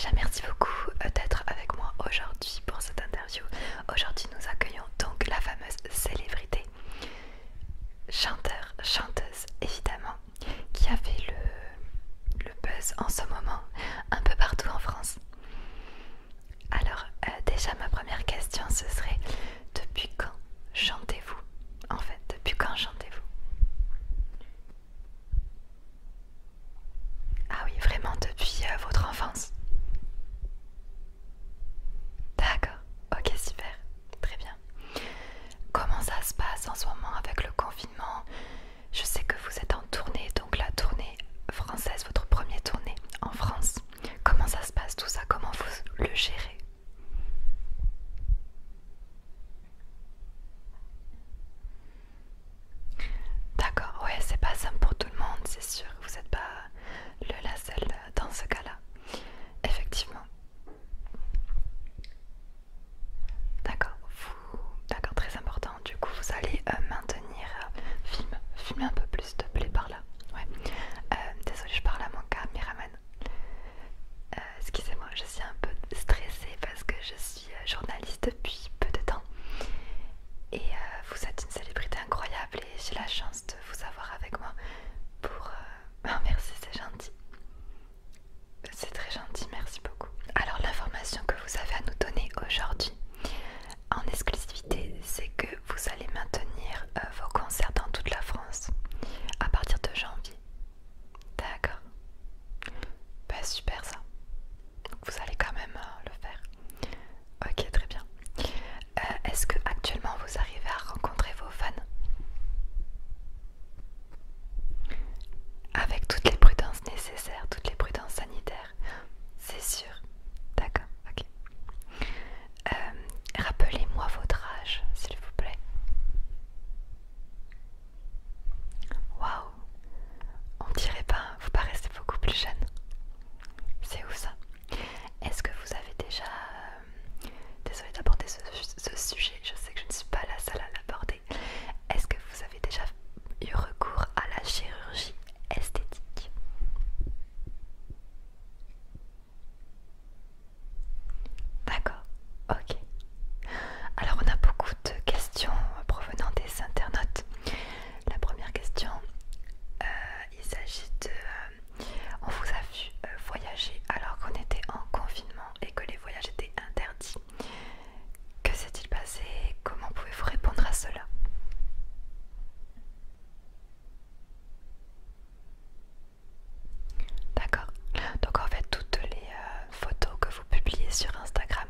déjà merci beaucoup d'être avec moi aujourd'hui pour cette interview. Aujourd'hui nous accueillons donc la fameuse célébrité, chanteur, chanteuse évidemment, qui a fait le buzz en ce moment un peu partout en France. Alors déjà ma première question ce serait, depuis quand chantez-vous? En fait, depuis quand chantez-vous? Ah oui, vraiment depuis votre enfance? D'accord, ok, super, très bien. Comment ça se passe en ce moment avec le confinement? Je sais que vous êtes en tournée, donc la tournée française, votre première tournée en France. Comment ça se passe tout ça? Comment vous le gérez? D'accord, ouais, c'est pas simple pour tout le monde, c'est sûr. Vous n'êtes pas la seule dans ce cas-là. Effectivement. D'accord, d'accord, très important. Du coup, vous allez maintenir, filmer un peu plus, s'il te plaît, par là. Ouais. Désolée, je parle à mon caméraman. Excusez-moi, je suis un peu stressée parce que je suis journaliste depuis peu de temps. Et vous êtes une célébrité incroyable et j'ai la chance de vous avoir avec moi pour... Oh, merci, c'est gentil. C'est très gentil, merci beaucoup. Alors l'information que vous avez à nous donner aujourd'hui en exclusivité, c'est que vous allez maintenir vos concerts dans toute la France à partir de janvier. D'accord. Bah super ça. Donc vous allez quand même le faire. Ok, très bien. Est-ce que actuellement vous arrivez à rencontrer vos fans avec toutes les prudences nécessaires, toutes les prudences sanitaires? C'est sûr. D'accord, ok. Rappelez-moi votre âge, s'il vous plaît. Waouh, on dirait pas, vous paraissez beaucoup plus jeune. C'est où ça? Est-ce que vous avez déjà... Désolée d'aborder ce sujet, je sais que je ne suis pas la seule à l'aborder. Est-ce que vous avez déjà eu recours à la chirurgie esthétique? D'accord, ok. Alors on a beaucoup de questions provenant des internautes. La première question, il s'agit de... on vous a vu voyager alors qu'on était en confinement et que les voyages étaient interdits. Que s'est-il passé? Comment pouvez-vous répondre à cela? D'accord. Donc en fait toutes les photos que vous publiez sur Instagram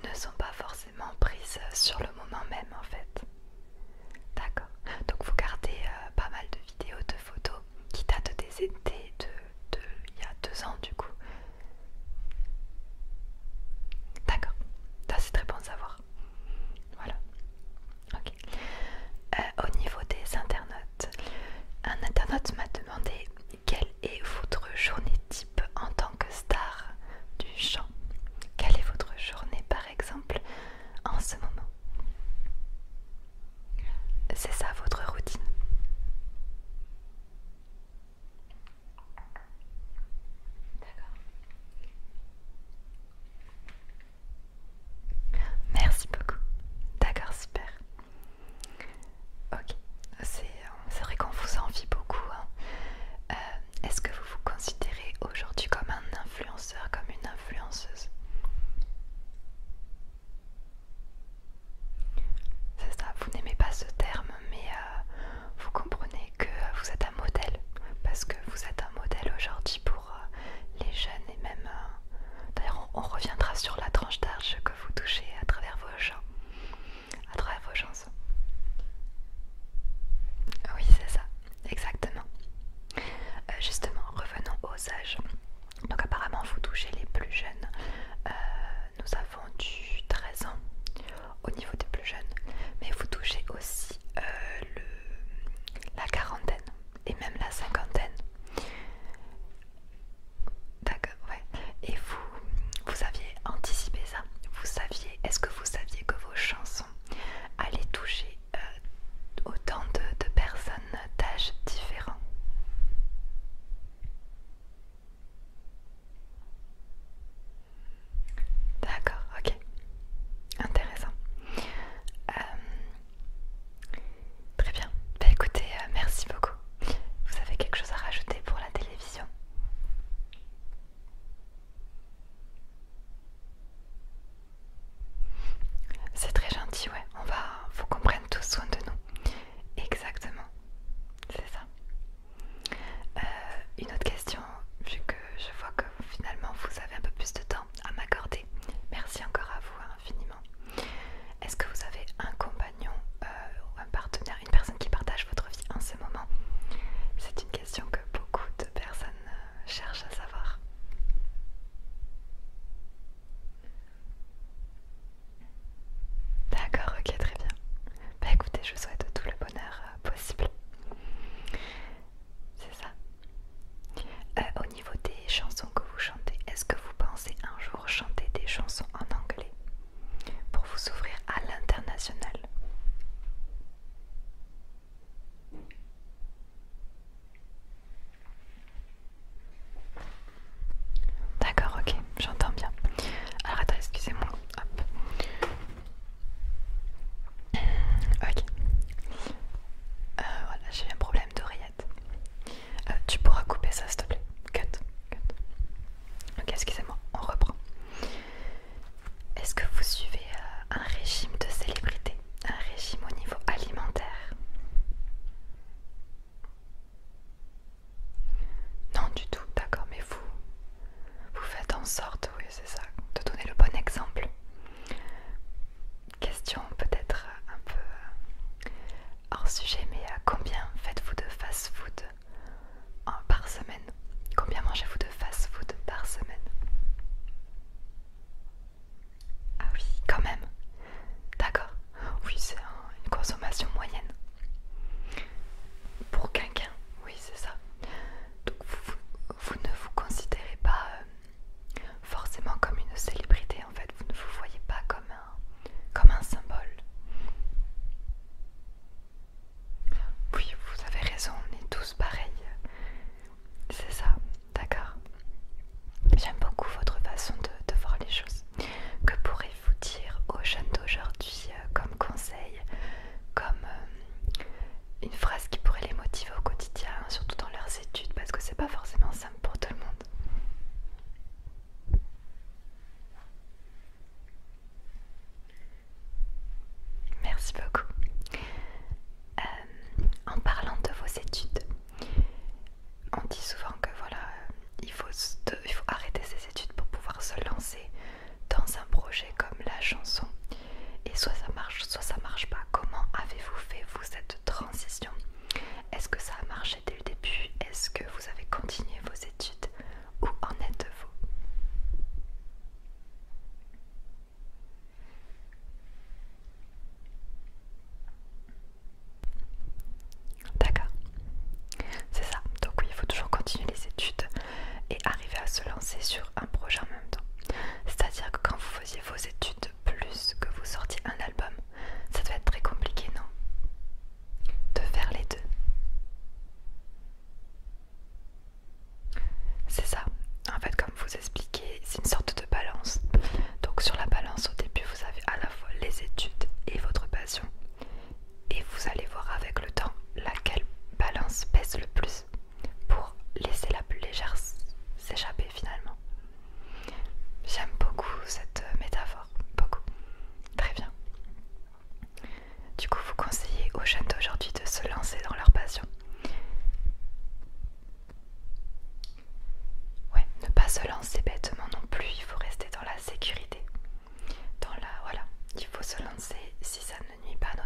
ne sont pas forcément prises sur le moment même en fait. D'accord. Donc vous gardez pas mal de vidéos, de photos qui datent des étés de il y a 2 ans du coup. D'accord. Ça c'est très bon de savoir. Voilà. Ok. Au niveau des internautes, un internaute m'a demandé quelle est votre journée type en tant que star du chant. Quelle est votre journée par exemple en ce moment? C'est ça votre routine? D'accord. Merci beaucoup. D'accord, super. Ok, c'est vrai qu'on vous envie beaucoup, hein. Est-ce que vous vous considérez aujourd'hui comme un influenceur, comme une influenceuse? C'est ça, vous n'aimez pas ce terme, mais vous comprenez que vous êtes un modèle, parce que vous êtes un modèle aujourd'hui pour les jeunes et même... D'ailleurs, on reviendra sur la tranche d'âge que vous touchez à travers vos chants, à travers vos chansons. Oui, c'est ça, exactement. Justement, revenons aux âges. Donc apparemment, vous touchez les plus jeunes. Nous avons du 13 ans au niveau des plus jeunes, mais vous touchez aussi la quarantaine et même la cinquantaine. ça s'il te plaît. Cut. Ok, excusez-moi, on reprend. Est-ce que vous suivez un régime de célébrité, un régime au niveau alimentaire? Non du tout, d'accord, mais vous faites en sorte, oui c'est ça, de donner le bon exemple. Question peut-être un peu hors sujet, mais combien faites-vous de fast-food par semaine? Combien mangez-vous de fast-food par semaine? Ah oui, quand même. D'accord. Oui, c'est une consommation moyenne. Pour quelqu'un, oui, c'est ça. Donc vous ne vous considérez pas forcément comme une célébrité en fait. Vous ne vous voyez pas comme un symbole. Oui, vous avez raison, on est tous pareils. C'est ça, d'accord. J'aime beaucoup votre façon de voir les choses. Que pourrez-vous dire aux jeunes d'aujourd'hui comme conseil, comme une phrase qui pourrait les motiver au quotidien, surtout dans leurs études, parce que c'est pas forcément simple pour tout le monde. Merci beaucoup. En parlant de vos études, on dit souvent que voilà, il faut arrêter ses études pour pouvoir se lancer dans un projet comme la chanson. Et soit ça marche pas. Comment avez-vous fait vous cette transition? Est-ce que ça a marché dès le début? Est-ce que vous avez continué vos études? Où en êtes-vous? D'accord, c'est ça. Donc oui, il faut toujours continuer les études et arriver à se lancer sur un projet en même temps. C'est-à-dire que quand vous faisiez vos études plus que vous sortiez un album, ça devait être très compliqué, non? De faire les deux. C'est ça. En fait, comme vous expliquez, c'est une sorte de balance. Donc sur la balance, au début, vous avez à la fois les études et votre passion. Et vous allez voir avec le temps laquelle balance pèse le plus pour laisser la plus légère s'échapper finalement. J'aime beaucoup cette métaphore, beaucoup. Très bien. Du coup, vous conseillez aux jeunes d'aujourd'hui de se lancer dans leur passion. Ouais, ne pas se lancer bêtement non plus, il faut rester dans la sécurité. Voilà, il faut se lancer si ça ne nuit pas à